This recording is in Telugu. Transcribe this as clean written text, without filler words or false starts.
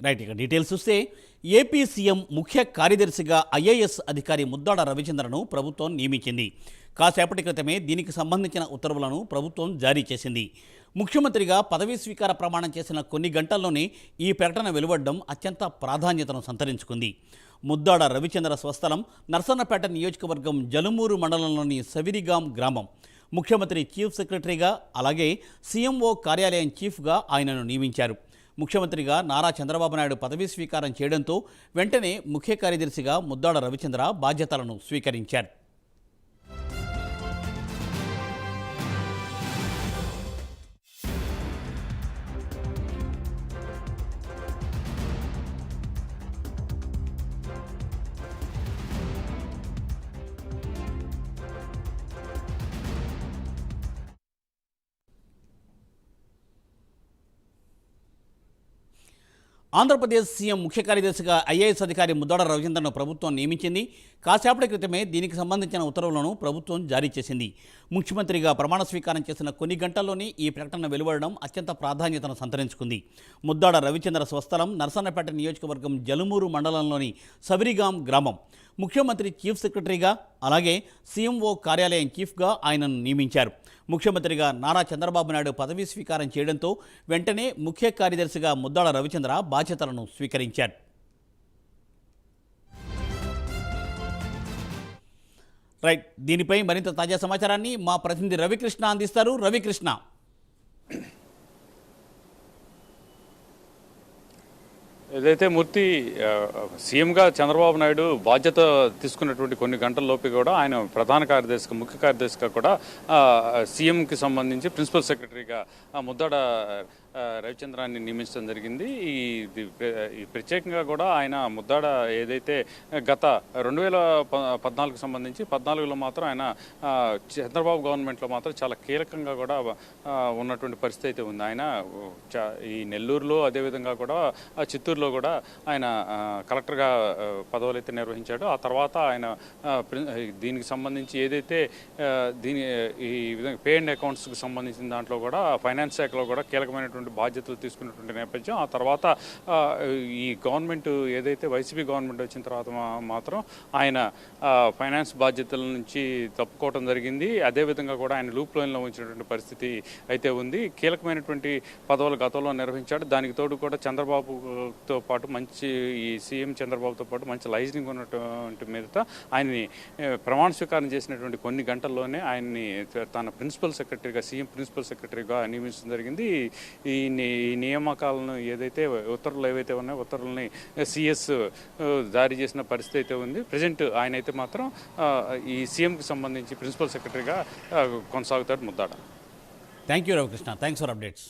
రైట్. ఇక డీటెయిల్స్ చూస్తే ఏపీ సీఎం ముఖ్య కార్యదర్శిగా ఐఏఎస్ అధికారి ముద్దాడ రవిచంద్రను ప్రభుత్వం నియమించింది. కాసేపటి క్రితమే దీనికి సంబంధించిన ఉత్తర్వులను ప్రభుత్వం జారీ చేసింది. ముఖ్యమంత్రిగా పదవీ స్వీకార ప్రమాణం చేసిన కొన్ని గంటల్లోనే ఈ ప్రకటన వెలువడడం అత్యంత ప్రాధాన్యతను సంతరించుకుంది. ముద్దాడ రవిచంద్ర స్వస్థలం నర్సన్నపేట నియోజకవర్గం జలుమూరు మండలంలోని సవిరిగాం గ్రామం. ముఖ్యమంత్రి చీఫ్ సెక్రటరీగా అలాగే సీఎంఓ కార్యాలయం చీఫ్గా ఆయనను నియమించారు. ముఖ్యమంత్రిగా నారా చంద్రబాబు నాయుడు పదవీ స్వీకారం చేయడంతో వెంటనే ముఖ్య కార్యదర్శిగా ముద్దాడ రవిచంద్ర బాధ్యతలను స్వీకరించారు. ఆంధ్రప్రదేశ్ సీఎం ముఖ్య కార్యదర్శిగా ఐఏఎస్ అధికారి ముద్దాడ రవిచంద్రను ప్రభుత్వం నియమించింది. కాసేపటి క్రితమే దీనికి సంబంధించిన ఉత్తర్వులను ప్రభుత్వం జారీ చేసింది. ముఖ్యమంత్రిగా ప్రమాణ స్వీకారం చేసిన కొన్ని గంటల్లోనే ఈ ప్రకటన వెలువడడం అత్యంత ప్రాధాన్యతను సంతరించుకుంది. ముద్దాడ రవిచంద్ర స్వస్థలం నర్సన్నపేట నియోజకవర్గం జలుమూరు మండలంలోని సబరిగాం గ్రామం. ముఖ్యమంత్రి చీఫ్ సెక్రటరీగా అలాగే సీఎంఓ కార్యాలయం చీఫ్గా ఆయనను నియమించారు. ముఖ్యమంత్రిగా నారా చంద్రబాబు నాయుడు పదవీ స్వీకారం చేయడంతో వెంటనే ముఖ్య కార్యదర్శిగా ముద్దాడ రవిచంద్ర బాధ్యతలను స్వీకరించారు. రైట్. దీనిపై మరింత తాజా సమాచారాన్ని మా ప్రతినిధి రవికృష్ణ అందిస్తారు. రవికృష్ణ, ఏదైతే మూర్తి సీఎంగా చంద్రబాబు నాయుడు బాధ్యత తీసుకున్నటువంటి కొన్ని గంటల్లోపే కూడా ఆయన ప్రధాన కార్యదర్శిగా ముఖ్య కార్యదర్శిగా కూడా సీఎంకి సంబంధించి ప్రిన్సిపల్ సెక్రటరీగా ముద్దాడ రవిచంద్రాన్ని నియమించడం జరిగింది. ఈ ప్రత్యేకంగా కూడా ఆయన ముద్దాడ ఏదైతే గత 2014 సంబంధించి 14లో మాత్రం ఆయన చంద్రబాబు గవర్నమెంట్లో మాత్రం చాలా కీలకంగా కూడా ఉన్నటువంటి పరిస్థితి అయితే ఉంది. ఆయన ఈ నెల్లూరులో అదేవిధంగా కూడా చిత్తూరులో కూడా ఆయన కలెక్టర్గా పదవులు అయితే నిర్వహించాడు. ఆ తర్వాత ఆయన దీనికి సంబంధించి ఏదైతే ఈ విధంగా పే అండ్ అకౌంట్స్కి సంబంధించిన దాంట్లో కూడా ఫైనాన్స్ శాఖలో కూడా కీలకమైనటువంటి బాధ్యతలు తీసుకున్నటువంటి నేపథ్యం. ఆ తర్వాత ఈ గవర్నమెంట్ ఏదైతే వైసీపీ గవర్నమెంట్ వచ్చిన తర్వాత మాత్రం ఆయన ఫైనాన్స్ బాధ్యతల నుంచి తప్పుకోవడం జరిగింది. అదేవిధంగా కూడా ఆయన లూప్ లైన్లో ఉంచినటువంటి పరిస్థితి అయితే ఉంది. కీలకమైనటువంటి పదవులు గతంలో నిర్వహించాడు. దానికి తోడు కూడా చంద్రబాబుతో పాటు మంచి ఈ సీఎం చంద్రబాబుతో పాటు మంచి లైజనింగ్ ఉన్నటువంటి మీదట ఆయన్ని ప్రమాణ స్వీకారం చేసినటువంటి కొన్ని గంటల్లోనే ఆయన్ని తన ప్రిన్సిపల్ సెక్రటరీగా సీఎం ప్రిన్సిపల్ సెక్రటరీగా నియమించడం జరిగింది. ఈ నియామకాలను ఏదైతే ఉత్తర్వులు ఏవైతే ఉన్నాయో ఉత్తర్వులని సిఎస్ జారీ చేసిన పరిస్థితి అయితే ఉంది. ప్రజెంట్ ఆయన అయితే మాత్రం ఈ సీఎంకి సంబంధించి ప్రిన్సిపల్ సెక్రటరీగా కొనసాగుతాడు ముద్దాడ. Thank you Ravikrishna. Thanks for updates.